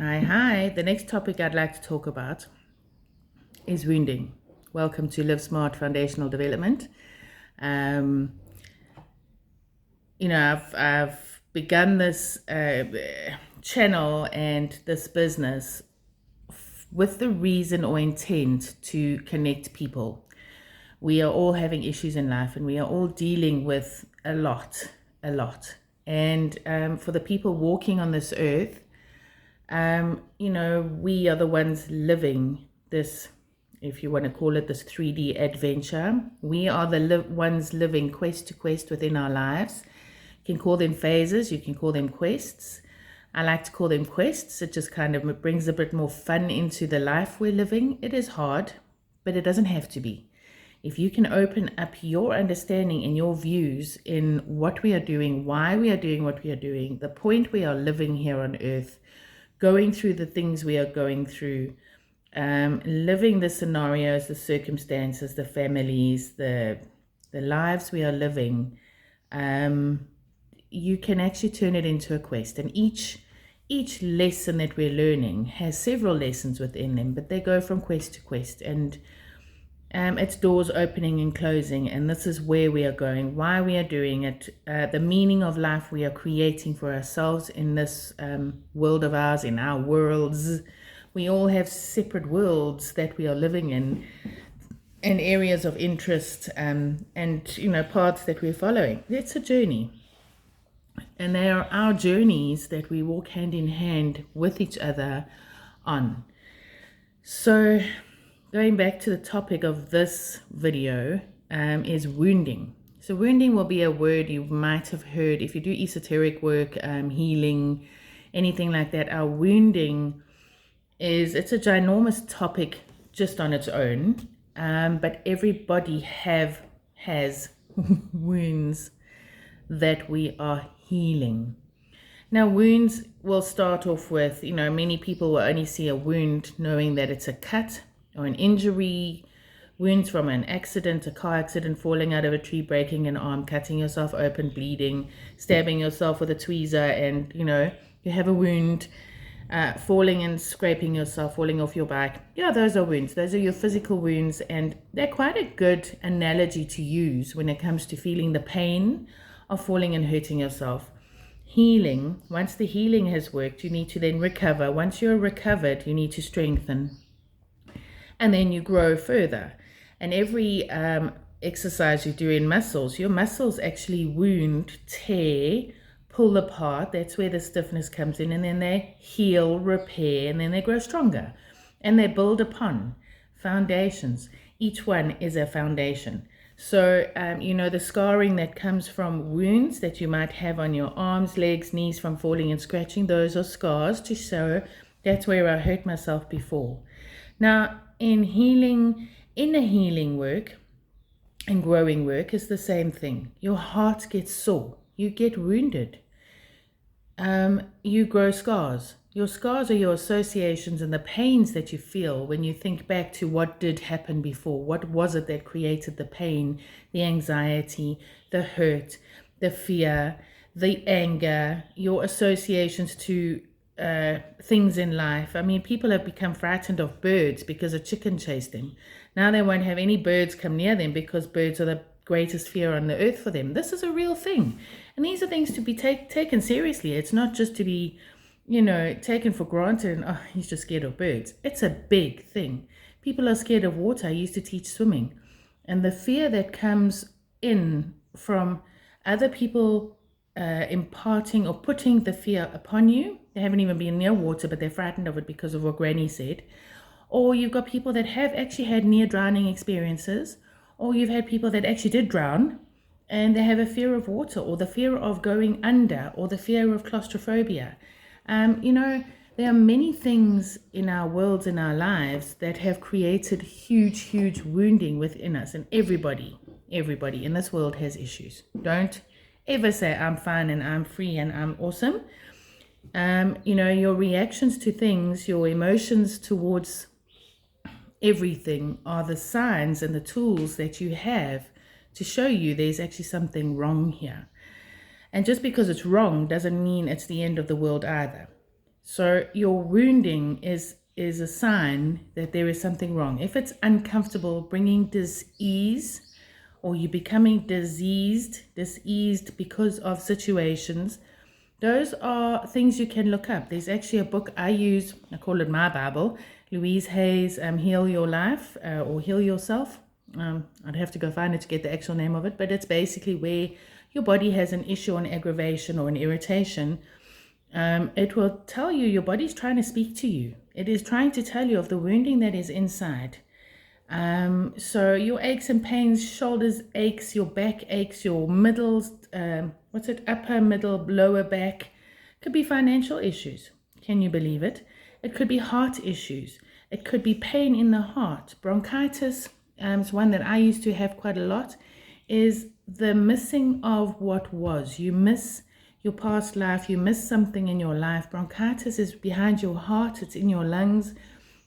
Hi. The next topic I'd like to talk about is wounding. Welcome to Live Smart Foundational Development. I've begun this channel and this business with the reason or intent to connect people. We are all having issues in life, and we are all dealing with a lot. And for the people walking on this earth, we are the ones living this, if you want to call it, this 3D adventure. We are the ones living quest to quest within our lives. You can call them phases, you can call them quests. I like to call them quests. It just kind of brings a bit more fun into the life we're living. It is hard, but it doesn't have to be. If you can open up your understanding and your views in what we are doing, why we are doing what we are doing, the point we are living here on earth, going through the things we are going through, living the scenarios, the circumstances, the families, the lives we are living, you can actually turn it into a quest. And each lesson that we're learning has several lessons within them, but they go from quest to quest, and it's doors opening and closing. And this is where we are going, why we are doing it, the meaning of life we are creating for ourselves in this world of ours, in our worlds. We all have separate worlds that we are living in, and areas of interest, and paths that we're following. It's a journey, and they are our journeys that we walk hand in hand with each other on. So going back to the topic of this video, is wounding. So wounding will be a word you might have heard if you do esoteric work, healing, anything like that. Our wounding it's a ginormous topic just on its own, but everybody has wounds that we are healing. Now, wounds will start off with, many people will only see a wound knowing that it's a cut or an injury. Wounds from an accident, a car accident, falling out of a tree, breaking an arm, cutting yourself open, bleeding, stabbing yourself with a tweezer, and you have a wound. Falling and scraping yourself, falling off your bike. Yeah, those are wounds. Those are your physical wounds, and they're quite a good analogy to use when it comes to feeling the pain of falling and hurting yourself. Healing, once the healing has worked, you need to then recover. Once you're recovered, you need to strengthen, and then you grow further. And every exercise you do in muscles, your muscles actually wound, tear, pull apart. That's where the stiffness comes in, and then they heal, repair, and then they grow stronger, and they build upon foundations. Each one is a foundation. So the scarring that comes from wounds that you might have on your arms, legs, knees from falling and scratching, those are scars to show that's where I hurt myself before. Now, in the healing work and growing work is the same thing. Your heart gets sore, you get wounded, you grow scars. Your scars are your associations and the pains that you feel when you think back to what did happen before. What was it that created the pain, the anxiety, the hurt, the fear, the anger, your associations to things in life. I mean, people have become frightened of birds because a chicken chased them. Now they won't have any birds come near them because birds are the greatest fear on the earth for them. This is a real thing, and these are things to be taken seriously. It's not just to be taken for granted and he's just scared of birds. It's a big thing. People are scared of water. I used to teach swimming, and the fear that comes in from other people imparting or putting the fear upon you. They haven't even been near water, but they're frightened of it because of what Granny said. Or you've got people that have actually had near drowning experiences, or you've had people that actually did drown and they have a fear of water, or the fear of going under, or the fear of claustrophobia. There are many things in our worlds, in our lives, that have created huge wounding within us. And everybody in this world has issues. Don't ever say I'm fine and I'm free and I'm awesome. Your reactions to things, your emotions towards everything are the signs and the tools that you have to show you there's actually something wrong here. And just because it's wrong doesn't mean it's the end of the world either. So your wounding is a sign that there is something wrong. If it's uncomfortable, bringing dis-ease, or you're becoming diseased because of situations, those are things you can look up. There's actually a book I use, I call it my Bible, Louise Hay's Heal Your Life, or Heal Yourself. I'd have to go find it to get the actual name of it, but it's basically where your body has an issue, an aggravation, or an irritation. It will tell you your body's trying to speak to you. It is trying to tell you of the wounding that is inside. So your aches and pains, shoulders aches, your back aches, your middles, upper, middle, lower back. Could be financial issues. Can you believe it? It could be heart issues. It could be pain in the heart. Bronchitis, it's one that I used to have quite a lot, is the missing of what was. You miss your past life, you miss something in your life. Bronchitis is behind your heart, it's in your lungs,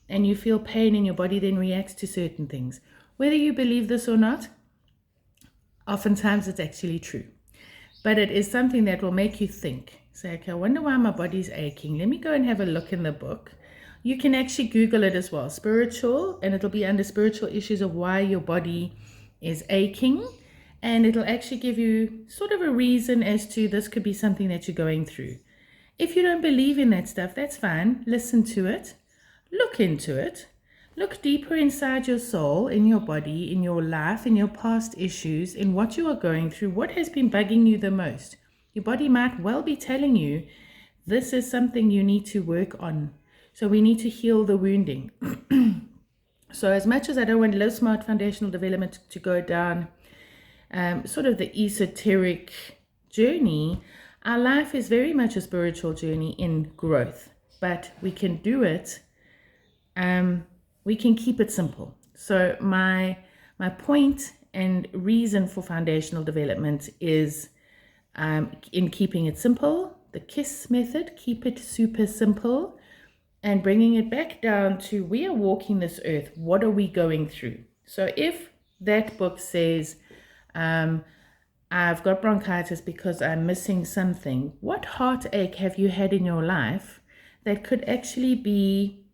and you feel pain and your body then reacts to certain things. Whether you believe this or not, oftentimes it's actually true. But it is something that will make you think. Say, okay, I wonder why my body's aching. Let me go and have a look in the book. You can actually Google it as well, spiritual, and it'll be under spiritual issues of why your body is aching. And it'll actually give you sort of a reason as to this could be something that you're going through. If you don't believe in that stuff, that's fine. Listen to it. Look into it. Look deeper inside your soul, in your body, in your life, in your past issues, in what you are going through, what has been bugging you the most. Your body might well be telling you this is something you need to work on. So we need to heal the wounding. So as much as I don't want Live Smart Foundational Development to go down sort of the esoteric journey, our life is very much a spiritual journey in growth, but we can do it, we can keep it simple. So my point and reason for foundational development is in keeping it simple, the KISS method, keep it super simple, and bringing it back down to we are walking this earth, what are we going through? So if that book says, I've got bronchitis because I'm missing something, what heartache have you had in your life that could actually be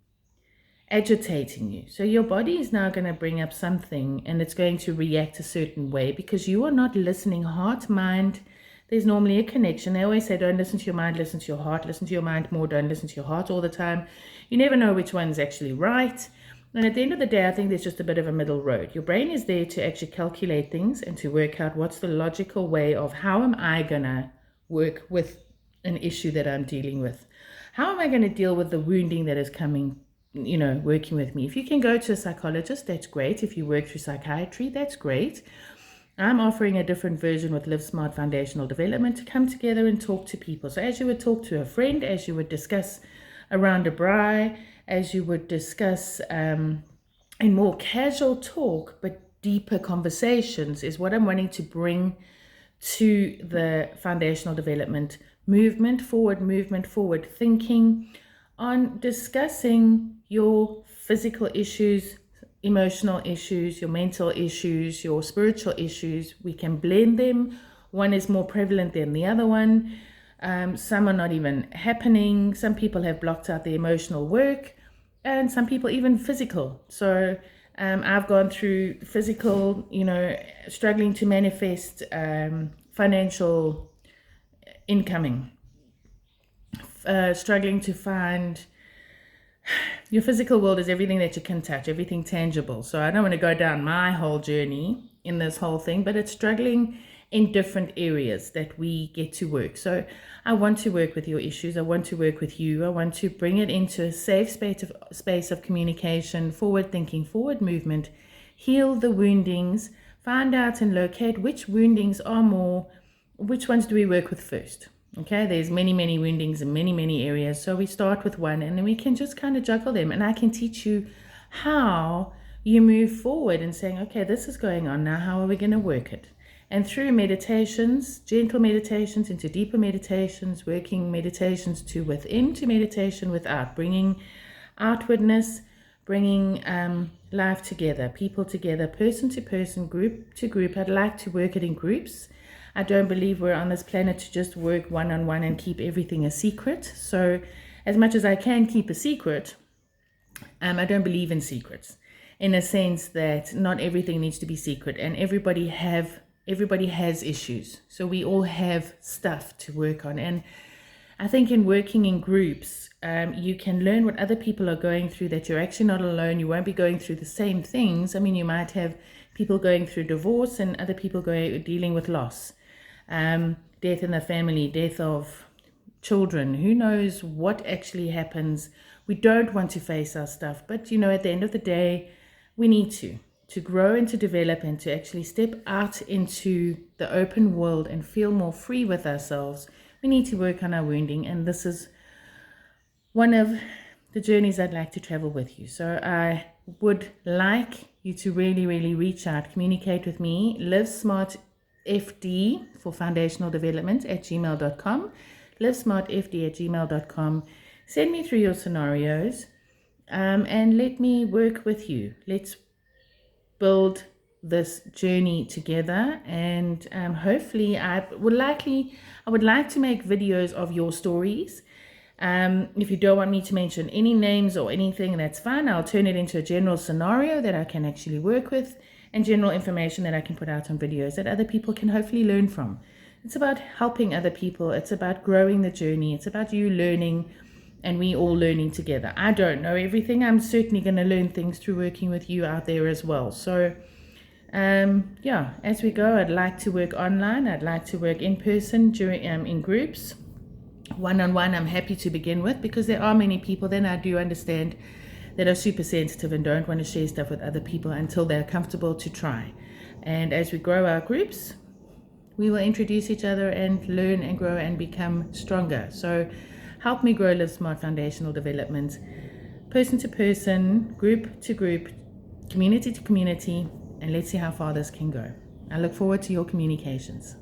agitating you? So your body is now going to bring up something and it's going to react a certain way because you are not listening. Heart, mind, there's normally a connection. They always say don't listen to your mind, listen to your heart. Listen to your mind more, don't listen to your heart all the time. You never know which one's actually right. And at the end of the day, I think there's just a bit of a middle road. Your brain is there to actually calculate things and to work out what's the logical way of how am I going to work with an issue that I'm dealing with? How am I going to deal with the wounding that is coming, working with me? If you can go to a psychologist, that's great. If you work through psychiatry, that's great. I'm offering a different version with Live Smart Foundational Development to come together and talk to people. So as you would talk to a friend, as you would discuss around a braai, as you would discuss in more casual talk, but deeper conversations is what I'm wanting to bring to the foundational development movement forward thinking on discussing your physical issues, emotional issues, your mental issues, your spiritual issues. We can blend them. One is more prevalent than the other one. Some are not even happening. Some people have blocked out the emotional work, and some people even physical. So I've gone through physical, struggling to manifest financial incoming, struggling to find. Your physical world is everything that you can touch, everything tangible. So I don't want to go down my whole journey in this whole thing, but it's struggling in different areas that we get to work. So I want to work with your issues. I want to work with you. I want to bring it into a safe space of communication, forward thinking, forward movement, heal the woundings, find out and locate which woundings are more, which ones do we work with first. Okay, there's many woundings in many areas. So we start with one and then we can just kind of juggle them. And I can teach you how you move forward and saying, okay, this is going on now. How are we going to work it? And through meditations, gentle meditations into deeper meditations, working meditations to within to meditation without, bringing outwardness, bringing life together, people together, person to person, group to group. I'd like to work it in groups. I don't believe we're on this planet to just work one-on-one and keep everything a secret. So as much as I can keep a secret, I don't believe in secrets, in a sense that not everything needs to be secret, and everybody has issues. So we all have stuff to work on. And I think in working in groups, you can learn what other people are going through, that you're actually not alone. You won't be going through the same things. I mean, you might have people going through divorce and other people dealing with loss, death in the family, death of children. Who knows what actually happens? We don't want to face our stuff, but at the end of the day, we need to grow and to develop and to actually step out into the open world and feel more free with ourselves. We need to work on our wounding, and this is one of the journeys I'd like to travel with you. So I would like you to really, really reach out, communicate with me, livesmartfd for foundational development at gmail.com, livesmartfd@gmail.com. Send me through your scenarios, and let me work with you. Let's build this journey together, and hopefully I would like to make videos of your stories. If you don't want me to mention any names or anything, that's fine. I'll turn it into a general scenario that I can actually work with, and general information that I can put out on videos that other people can hopefully learn from. It's about helping other people. It's about growing the journey. It's about you learning and we all learning together. I don't know everything. I'm certainly going to learn things through working with you out there as well. So as we go, I'd like to work online. I'd like to work in person during in groups. One-on-one, I'm happy to begin with, because there are many people, then I do understand, that are super sensitive and don't want to share stuff with other people until they're comfortable to try. And as we grow our groups, we will introduce each other and learn and grow and become stronger. So help me grow Live Smart Foundational Development, person to person, group to group, community to community, and let's see how far this can go. I look forward to your communications.